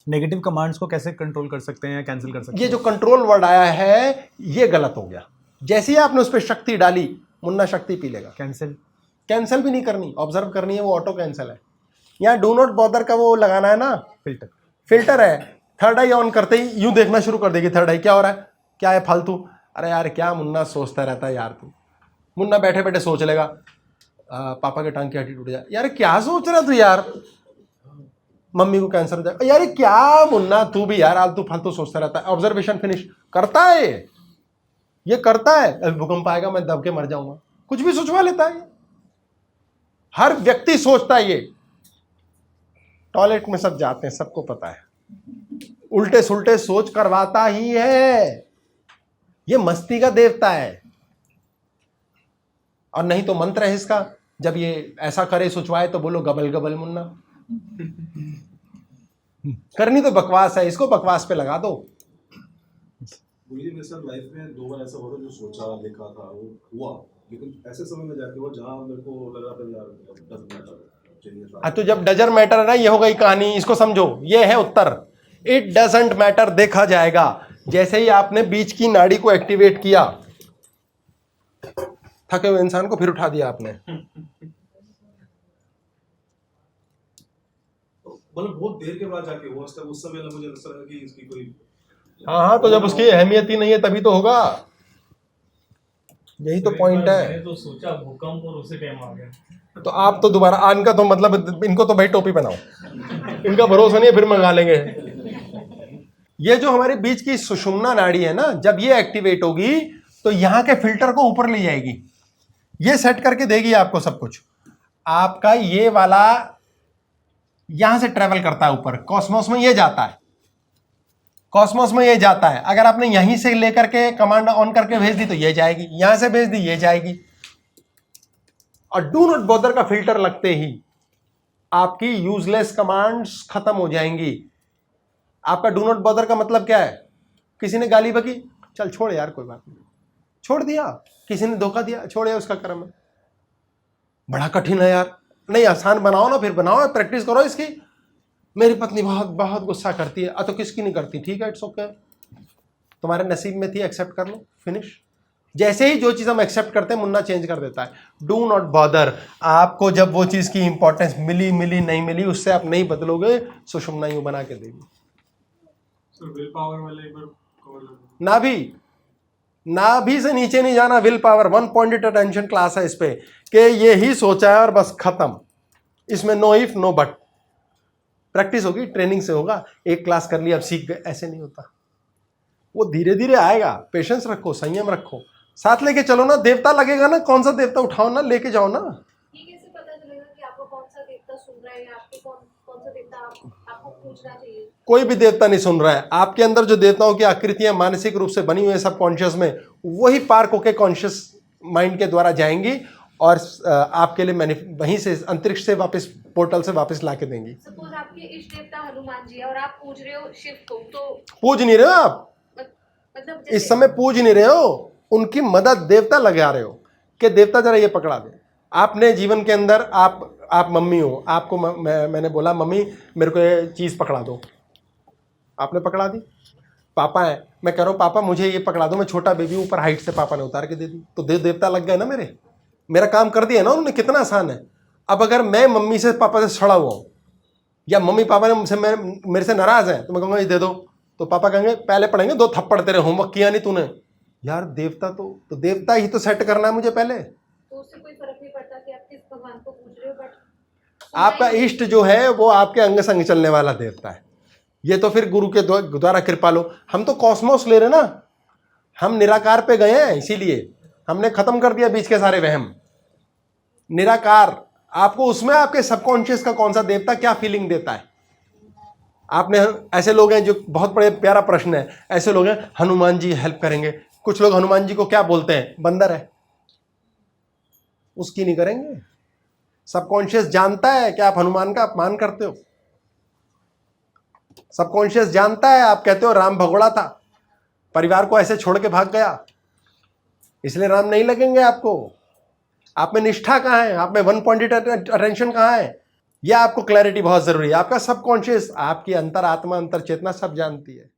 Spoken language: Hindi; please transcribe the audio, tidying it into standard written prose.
नेगेटिव कमांड्स को कैसे कंट्रोल कर सकते हैं या कैंसिल कर सकते हैं? ये जो कंट्रोल वर्ड आया है ये गलत हो गया। जैसे ही आपने उस पर शक्ति डाली, मुन्ना शक्ति पी लेगा। कैंसिल भी नहीं करनी, ऑब्जर्व करनी है, वो ऑटो कैंसिल है। यहाँ डू नॉट बॉदर का वो लगाना है ना, फिल्टर है। थर्ड आई ऑन करते ही यूं देखना शुरू कर देगी, थर्ड आई क्या हो रहा है, क्या है फालतू, अरे यार क्या मुन्ना सोचता रहता है यार तू। मुन्ना बैठे बैठे सोच लेगा पापा के टांग की हड्डी टूट जाए, यार क्या सोच रहा तू यार, मम्मी को कैंसर हो जाएगा, यार क्या मुन्ना तू भी यार आलतू फालतू सोचता रहता है। ऑब्जर्वेशन फिनिश करता है ये करता है। अभी भूकंप आएगा मैं दब के मर जाऊंगा, कुछ भी सोचवा लेता है। हर व्यक्ति सोचता है ये। टॉयलेट में सब जाते हैं, सबको पता है, उल्टे सुल्टे सोच करवाता ही है। ये मस्ती का देवता है। और नहीं तो मंत्र है इसका, जब ये ऐसा करे सोचवाए तो बोलो गबल गबल मुन्ना। करनी तो बकवास है, इसको बकवास पे लगा दो। मुझे मेरे साथ लाइफ में 2 बार ऐसा हुआ था, जो सोचा लिखा था वो हुआ, लेकिन ऐसे समय में जाके वो जहां मेरे को लगा था यार डजंट मैटर चाहिए था। तो जब डजंट मैटर है ना, ये हो गई कहानी, इसको समझो, ये है उत्तर। इट डजंट मैटर देखा जाएगा। जैसे ही आपने बीच की नाड़ी को एक्टिवेट किया, थके हुए इंसान को फिर उठा दिया आपने, मतलब बहुत देर के बाद जाके हुआ, उस समय मुझे लगा कि इसकी कोई हाँ, तो जब उसकी अहमियत ही नहीं है तभी तो होगा। यही तो पॉइंट है। मैंने तो सोचा भूकंप और उसी टाइम आ गया। तो आप तो दोबारा इनका तो मतलब इनको तो भाई टोपी पहनाओ, इनका भरोसा नहीं है, फिर मंगा लेंगे। ये जो हमारे बीच की सुषुम्ना नाड़ी है ना, जब ये एक्टिवेट होगी तो यहां के फिल्टर को ऊपर ले जाएगी, ये सेट करके देगी आपको सब कुछ। आपका ये वाला यहां से ट्रेवल करता है ऊपर, कॉस्मोस में ये जाता है, कॉस्मोस में ये जाता है। अगर आपने यहीं से लेकर के कमांड ऑन करके भेज दी तो ये जाएगी, यहां से भेज दी ये जाएगी। और डू नॉट बॉदर का फिल्टर लगते ही आपकी यूजलेस कमांड्स खत्म हो जाएंगी। आपका डू नॉट बॉदर का मतलब क्या है, किसी ने गाली बकी, चल छोड़ यार कोई बात नहीं, छोड़ दिया। किसी ने धोखा दिया, छोड़ यार उसका कर्म है। बड़ा कठिन है यार, नहीं आसान बनाओ ना, फिर बनाओ, प्रैक्टिस करो इसकी। मेरी पत्नी बहुत बहुत गुस्सा करती है, तो किसकी नहीं करती, ठीक है इट्स ओके, तुम्हारे नसीब में थी, एक्सेप्ट कर लो, फिनिश। जैसे ही जो चीज़ हम एक्सेप्ट करते हैं मुन्ना चेंज कर देता है। Do not bother. आपको जब वो चीज़ की इंपॉर्टेंस मिली नहीं मिली, उससे आप नहीं बदलोगे, सुषुम्ना यूं बना के देगी। विल पावर वाले एक बार नाभि से नीचे नहीं जाना, will power. 1 pointed attention class है इस पे, कि ये ही सोचा है और बस खत्म। इसमें no if no but. Practice होगी, ट्रेनिंग से होगा। एक क्लास कर लिया अब सीख गए, ऐसे नहीं होता। वो धीरे धीरे आएगा। पेशेंस रखो, संयम रखो, साथ लेके चलो ना। देवता लगेगा ना, कौन सा देवता उठाओ ना, लेके जाओ ना। ये कैसे पता चलेगा कि आपको कौन सा देवता सुन रहा है या आपको कौन सा देवता आपको पूछना चाहिए? कोई भी देवता नहीं सुन रहा है। आपके अंदर जो देवताओं की आकृतियां मानसिक रूप से बनी हुई है सब कॉन्शियस में, वही पार्क होके कॉन्शियस माइंड के द्वारा जाएंगी और आपके लिए वहीं से अंतरिक्ष से वापस, पोर्टल से वापस ला के देंगी। सपोज आपके इष्ट देवता हनुमान जी है और आप पूज रहे हो शिव को, तो पूज नहीं रहे हो आप, मतलब इस समय पूज नहीं रहे हो, उनकी मदद देवता लगा रहे हो कि देवता जरा ये पकड़ा दे। आपने जीवन के अंदर आप मम्मी हो, आपको मैंने बोला मम्मी मेरे को ये चीज़ पकड़ा दो, आपने पकड़ा दी। पापा है, मैं कह रहा हूँ पापा मुझे ये पकड़ा दो, मैं छोटा बेबी ऊपर हाइट से पापा ने उतार के दे दी, तो देवता लग गए ना, मेरा काम कर दिया ना उन्होंने। कितना आसान है। अब अगर मैं मम्मी से पापा से सड़ा हुआ हूँ या मम्मी पापा ने मुझसे मेरे से नाराज़ है, तो मैं कहूँगा ये दे दो, तो पापा कहेंगे पहले पढ़ेंगे 2 थप्पड़, तेरे होमवर्क किया नहीं तूने। यार देवता तो देवता ही तो सेट करना है मुझे पहले। तो उससे कोई फर्क नहीं पड़ता कि आप किस भगवान को पूछ रहे हो, बट आपका इष्ट जो है वो आपके अंग संग चलने वाला देवता है। ये तो फिर गुरु के द्वारा कृपा लो। हम तो कॉस्मोस ले रहे ना, हम निराकार पे गए हैं, इसीलिए हमने खत्म कर दिया बीच के सारे वहम। निराकार, आपको उसमें आपके सबकॉन्शियस का कौन सा देवता क्या फीलिंग देता है। आपने ऐसे लोग हैं जो, बहुत बड़े प्यारा प्रश्न है, ऐसे लोग हैं हनुमान जी हेल्प करेंगे। कुछ लोग हनुमान जी को क्या बोलते हैं, बंदर है, उसकी नहीं करेंगे। सबकॉन्शियस जानता है कि आप हनुमान का अपमान करते हो। सबकॉन्शियस जानता है, आप कहते हो राम भगोड़ा था, परिवार को ऐसे छोड़ के भाग गया, इसलिए राम नहीं लगेंगे आपको। आप में निष्ठा कहाँ है, आप में 1 पॉइंटेड अटेंशन कहाँ है। यह आपको क्लैरिटी बहुत जरूरी है। आपका सबकॉन्शियस, आपकी अंतरात्मा, अंतर चेतना सब जानती है।